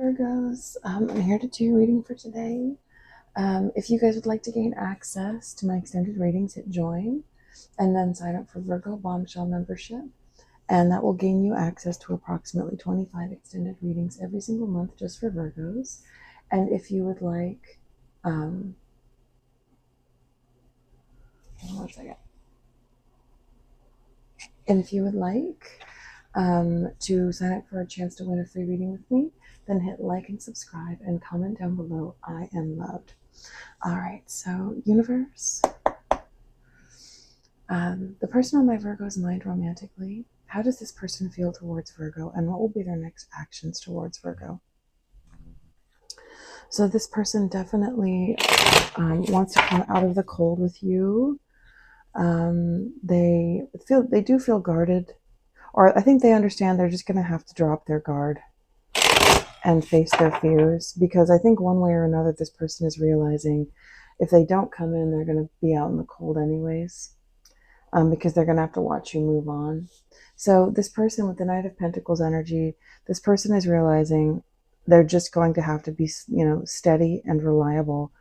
Virgos. I'm here to do your reading for today. If you guys would like to gain access to my extended readings, hit join and then sign up for Virgo Bombshell membership. And that will gain you access to approximately 25 extended readings every single month just for Virgos. And if you would like, hold on one second. And if you would like to sign up for a chance to win a free reading with me, then hit like and subscribe and comment down below, I am loved. All right, so universe, the person on my Virgo's mind romantically, how does this person feel towards Virgo, and what will be their next actions towards Virgo? So this person definitely wants to come out of the cold with you. They do feel guarded, or I think they understand they're just going to have to drop their guard and face their fears, because I think one way or another this person is realizing if they don't come in, they're going to be out in the cold anyways, because they're going to have to watch you move on. So this person with the Knight of Pentacles energy, this person is realizing they're just going to have to be, steady and reliable,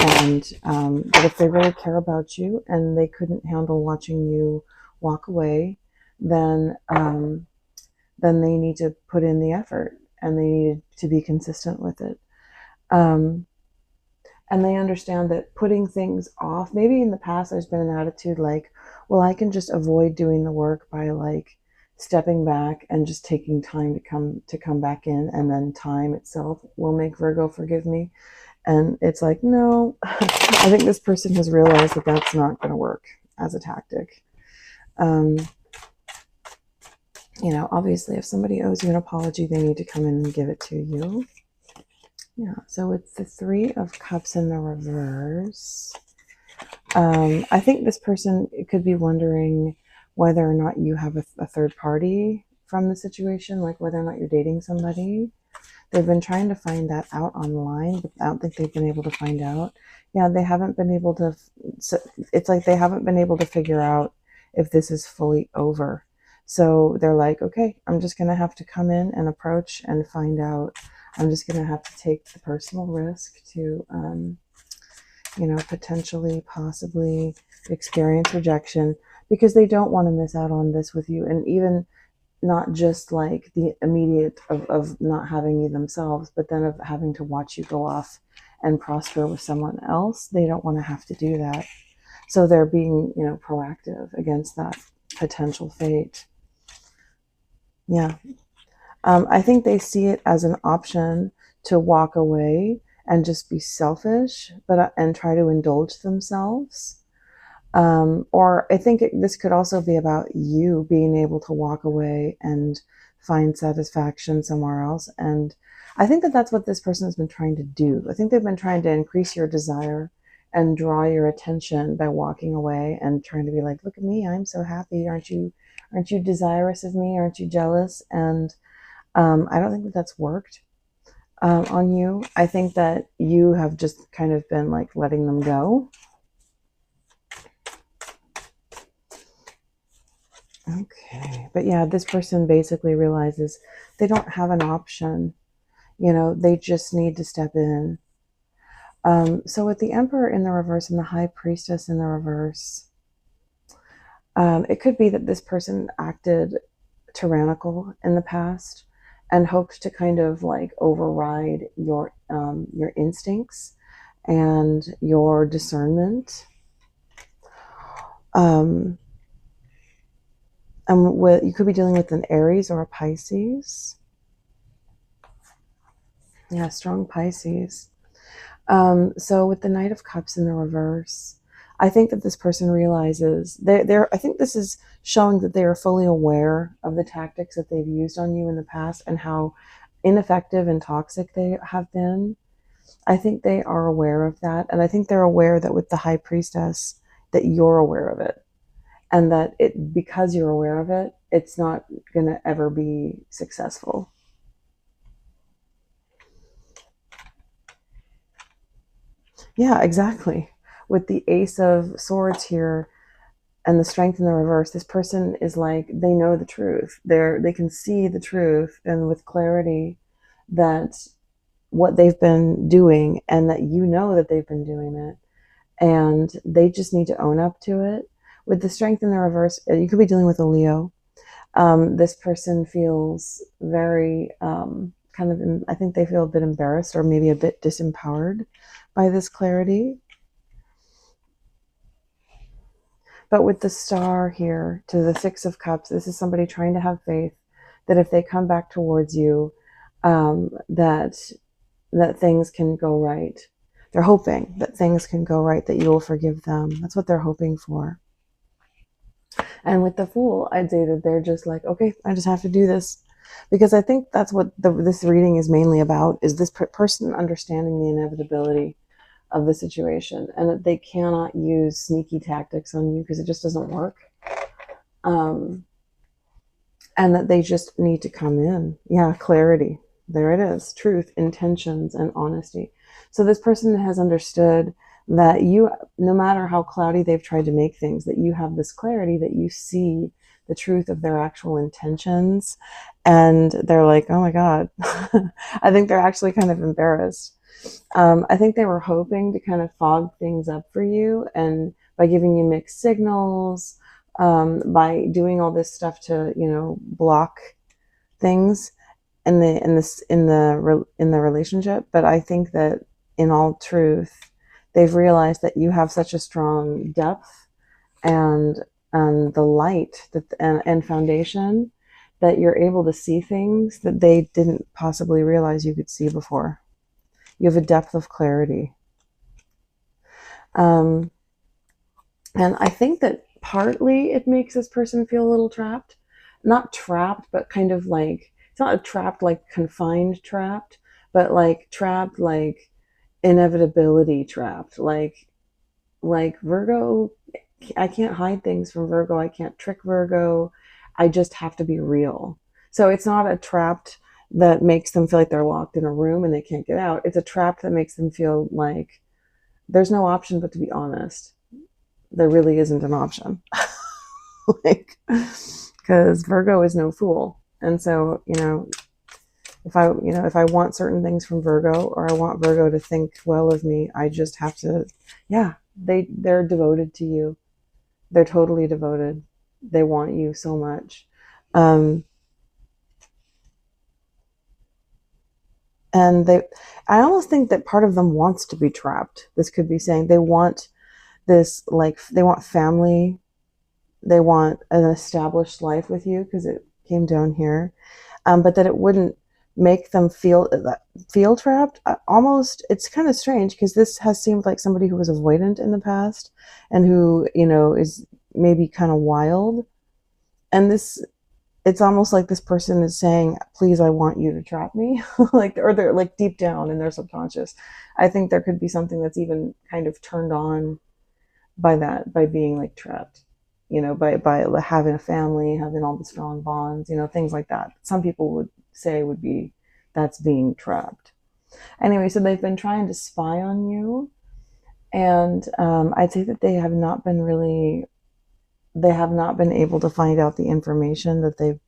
and that if they really care about you and they couldn't handle watching you walk away, then they need to put in the effort and they need to be consistent with it. And they understand that putting things off, maybe in the past there's been an attitude like, well, I can just avoid doing the work by like stepping back and just taking time to come back in, and then time itself will make Virgo forgive me. And it's like, no, I think this person has realized that that's not going to work as a tactic. Obviously if somebody owes you an apology, they need to come in and give it to you. Yeah, so it's the Three of Cups in the reverse. I think this person could be wondering whether or not you have a third party from the situation, like whether or not you're dating somebody. They've been trying to find that out online, but I don't think they've been able to find out. Yeah, they haven't been able to, it's like they haven't been able to figure out if this is fully over. So they're like, okay, I'm just going to have to come in and approach and find out. I'm just going to have to take the personal risk to, potentially, possibly experience rejection, because they don't want to miss out on this with you. And even not just like the immediate of not having you themselves, but then of having to watch you go off and prosper with someone else. They don't want to have to do that. So they're being, proactive against that potential fate. Yeah. I think they see it as an option to walk away and just be selfish, and try to indulge themselves. Or I think this could also be about you being able to walk away and find satisfaction somewhere else. And I think that that's what this person has been trying to do. I think they've been trying to increase your desire and draw your attention by walking away and trying to be like, look at me, I'm so happy. Aren't you desirous of me? Aren't you jealous? And I don't think that that's worked on you. I think that you have just kind of been like letting them go. Okay, but yeah, this person basically realizes they don't have an option. They just need to step in. So with the Emperor in the reverse and the High Priestess in the reverse, it could be that this person acted tyrannical in the past and hoped to kind of like override your instincts and your discernment. And you could be dealing with an Aries or a Pisces. Yeah, strong Pisces. So with the Knight of Cups in the reverse, I think that this person realizes I think this is showing that they are fully aware of the tactics that they've used on you in the past and how ineffective and toxic they have been. I think they are aware of that. And I think they're aware that with the High Priestess, that you're aware of it. And that because you're aware of it, it's not going to ever be successful. Yeah, exactly. With the Ace of Swords here and the Strength in the reverse, this person is like, they know the truth. They can see the truth, and with clarity, that what they've been doing, and that you know that they've been doing it, and they just need to own up to it. With the Strength in the reverse, you could be dealing with a Leo. This person feels very kind of, I think they feel a bit embarrassed or maybe a bit disempowered by this clarity. But with the Star here to the Six of Cups, this is somebody trying to have faith that if they come back towards you, that things can go right. They're hoping that things can go right, that you will forgive them. That's what they're hoping for. And with the Fool, I'd say that they're just like, okay, I just have to do this. Because I think that's what this reading is mainly about, is this person understanding the inevitability of the situation, and that they cannot use sneaky tactics on you because it just doesn't work. And that they just need to come in. Yeah, clarity. There it is. Truth, intentions, and honesty. So this person has understood that you, no matter how cloudy they've tried to make things, that you have this clarity, that you see the truth of their actual intentions. And they're like, oh my God. I think they're actually kind of embarrassed. I think they were hoping to kind of fog things up for you, and by giving you mixed signals, by doing all this stuff to, block things in the relationship. But I think that in all truth, they've realized that you have such a strong depth and the light and foundation, that you're able to see things that they didn't possibly realize you could see before. You have a depth of clarity. And I think that partly it makes this person feel a little trapped. Not trapped, but kind of like, it's not a trapped like confined trapped, but like trapped like inevitability trapped. Like Virgo, I can't hide things from Virgo. I can't trick Virgo. I just have to be real. So it's not a trapped that makes them feel like they're locked in a room and they can't get out. It's a trap that makes them feel like there's no option but to be honest. There really isn't an option. Like, because Virgo is no fool. And so, if I want certain things from Virgo, or I want Virgo to think well of me, I just have to, yeah, they're devoted to you. They're totally devoted. They want you so much. And I almost think that part of them wants to be trapped. This could be saying they want this, like, they want family. They want an established life with you, because it came down here. But that it wouldn't make them feel trapped. Almost, it's kind of strange, because this has seemed like somebody who was avoidant in the past, and who, is maybe kind of wild. And it's almost like this person is saying, please, I want you to trap me. Like, or they're like deep down in their subconscious. I think there could be something that's even kind of turned on by that, by being like trapped, by having a family, having all the strong bonds, things like that. Some people would say that's being trapped. Anyway, so they've been trying to spy on you. And I'd say that they have not been able to find out the information that they've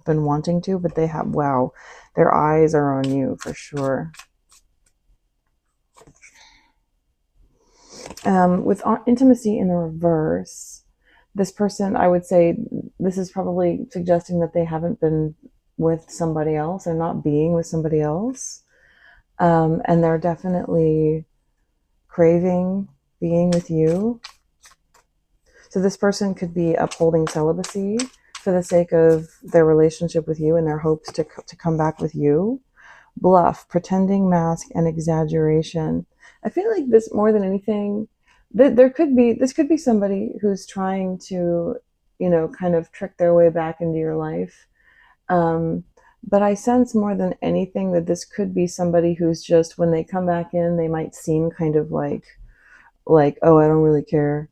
been wanting to, but they have, wow, their eyes are on you for sure. With intimacy in the reverse, this person, I would say, this is probably suggesting that they haven't been with somebody else. They're not being with somebody else. And they're definitely craving being with you. So this person could be upholding celibacy for the sake of their relationship with you and their hopes to come back with you. Bluff, pretending, mask, and exaggeration. I feel like this, more than anything, this could be somebody who's trying to, kind of trick their way back into your life. But I sense more than anything that this could be somebody who's just, when they come back in, they might seem kind of like, oh, I don't really care,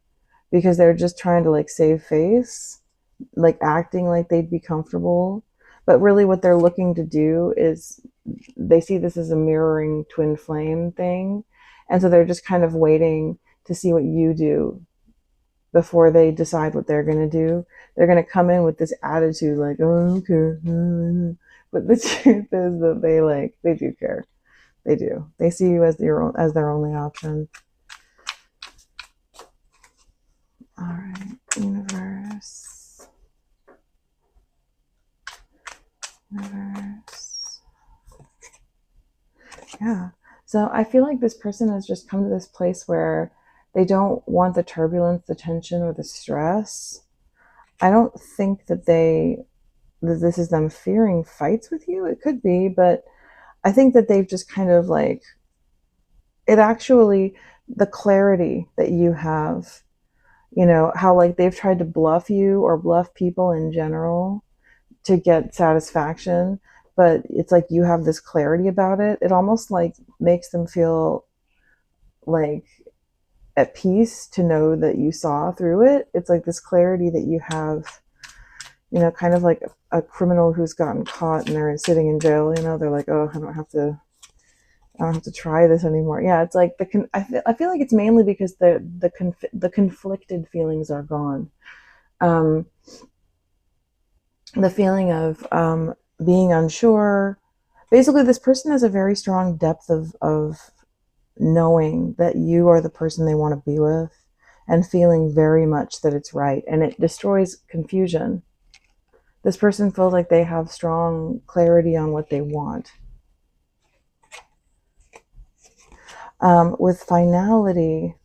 because they're just trying to like save face, like acting like they'd be comfortable. But really what they're looking to do is, they see this as a mirroring twin flame thing. And so they're just kind of waiting to see what you do before they decide what they're going to do. They're going to come in with this attitude like, oh, I don't care. But the truth is that they do care. They do. They see you as their only option. All right, universe. Universe. Yeah. So I feel like this person has just come to this place where they don't want the turbulence, the tension, or the stress. I don't think that this is them fearing fights with you. It could be, but I think that they've just kind of like, it actually, the clarity that you have, you know, how like they've tried to bluff you or bluff people in general to get satisfaction, but it's like you have this clarity about it. It almost like makes them feel like at peace to know that you saw through it. It's like this clarity that you have, you know, kind of like a criminal who's gotten caught and they're sitting in jail, you know, they're like, oh, I don't have to try this anymore. Yeah, it's like I feel like it's mainly because the conflicted feelings are gone. Um, the feeling of being unsure. Basically, this person has a very strong depth of knowing that you are the person they want to be with and feeling very much that it's right. And it destroys confusion. This person feels like they have strong clarity on what they want. With finality,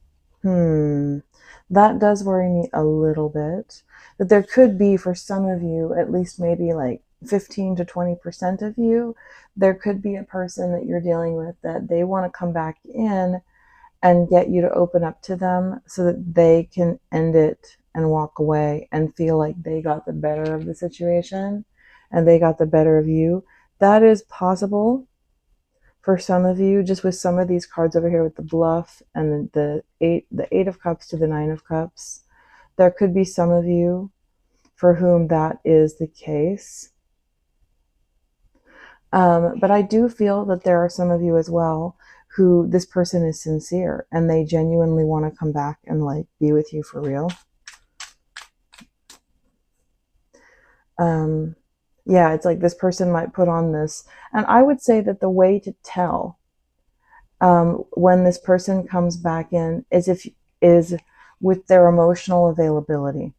that does worry me a little bit. That there could be, for some of you, at least maybe like 15 to 20% of you, there could be a person that you're dealing with that they want to come back in and get you to open up to them so that they can end it and walk away and feel like they got the better of the situation and they got the better of you. That is possible for some of you, just with some of these cards over here with the bluff and the eight of cups to the nine of cups. There could be some of you for whom that is the case. But I do feel that there are some of you as well who this person is sincere and they genuinely want to come back and like be with you for real. Yeah, it's like this person might put on this. And I would say that the way to tell when this person comes back in is with their emotional availability.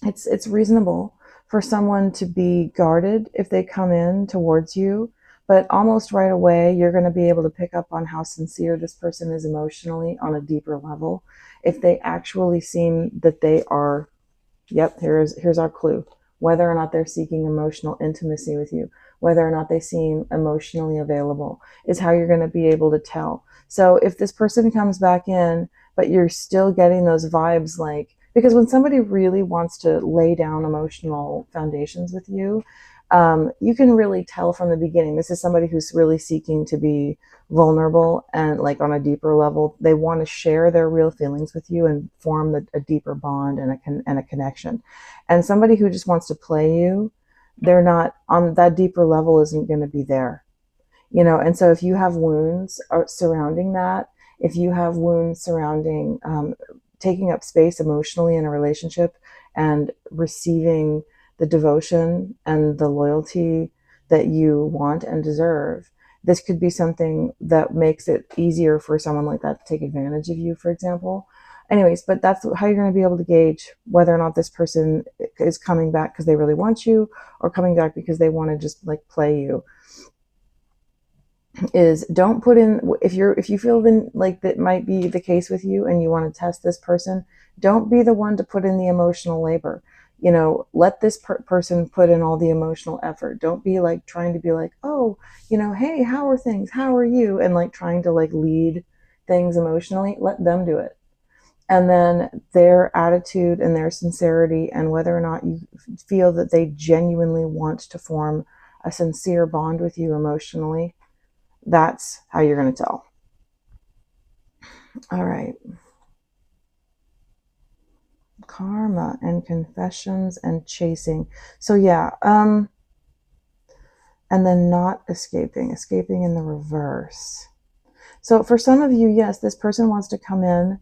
It's reasonable for someone to be guarded if they come in towards you, but almost right away you're going to be able to pick up on how sincere this person is emotionally on a deeper level. If they actually seem that they are, yep, here's our clue. Whether or not they're seeking emotional intimacy with you, whether or not they seem emotionally available is how you're going to be able to tell. So if this person comes back in, but you're still getting those vibes like, because when somebody really wants to lay down emotional foundations with you, you can really tell from the beginning, this is somebody who's really seeking to be vulnerable and like on a deeper level. They want to share their real feelings with you and form a deeper bond and a connection. And somebody who just wants to play you, they're not on that deeper level, isn't going to be there, you know. And so if you have wounds surrounding that, if you have wounds surrounding taking up space emotionally in a relationship and receiving the devotion and the loyalty that you want and deserve, this could be something that makes it easier for someone like that to take advantage of you, for example. Anyways, but that's how you're going to be able to gauge whether or not this person is coming back because they really want you or coming back because they want to just like play you. Is don't put in, if you feel like that might be the case with you and you want to test this person, don't be the one to put in the emotional labor. You know, let this person put in all the emotional effort. Don't be like trying to be like, oh, you know, hey, how are things, how are you, and like trying to like lead things emotionally. Let them do it. And then their attitude and their sincerity and whether or not you feel that they genuinely want to form a sincere bond with you emotionally, that's how you're going to tell. All right. Karma and confessions and chasing. So yeah, and then not escaping in the reverse. So for some of you, yes, this person wants to come in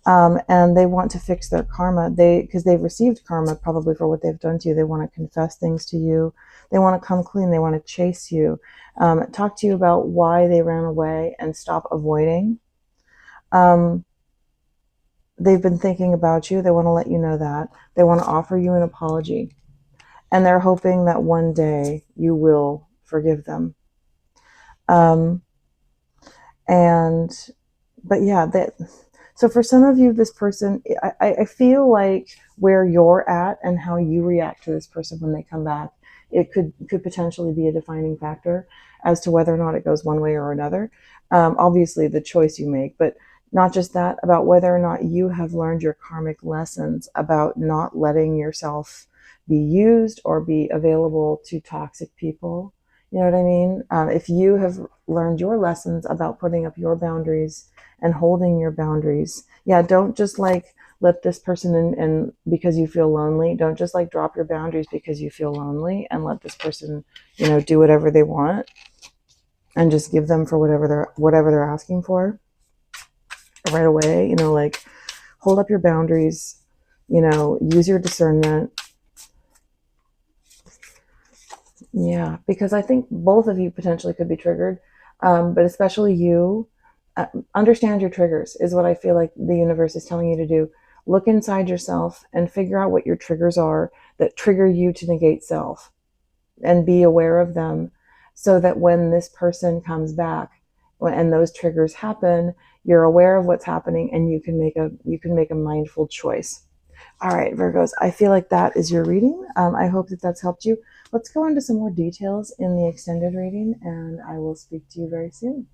And they want to fix their karma. Because they've received karma probably for what they've done to you. They want to confess things to you. They want to come clean. They want to chase you. Talk to you about why they ran away and stop avoiding. They've been thinking about you. They want to let you know that. They want to offer you an apology. And they're hoping that one day you will forgive them. Um, and, but yeah, so for some of you, this person, I feel like where you're at and how you react to this person when they come back, it could potentially be a defining factor as to whether or not it goes one way or another. Obviously, the choice you make, but not just that, about whether or not you have learned your karmic lessons about not letting yourself be used or be available to toxic people. You know what I mean? If you have learned your lessons about putting up your boundaries and holding your boundaries, yeah, don't just like let this person in and because you feel lonely. Don't just like drop your boundaries because you feel lonely and let this person, do whatever they want and just give them for whatever they're asking for right away. Like hold up your boundaries, use your discernment. Yeah, because I think both of you potentially could be triggered, but especially you. Understand your triggers is what I feel like the universe is telling you to do. Look inside yourself and figure out what your triggers are that trigger you to negate self, and be aware of them, so that when this person comes back and those triggers happen, you're aware of what's happening and you can make a mindful choice. All right, Virgos, I feel like that is your reading. I hope that that's helped you. Let's go into some more details in the extended reading, and I will speak to you very soon.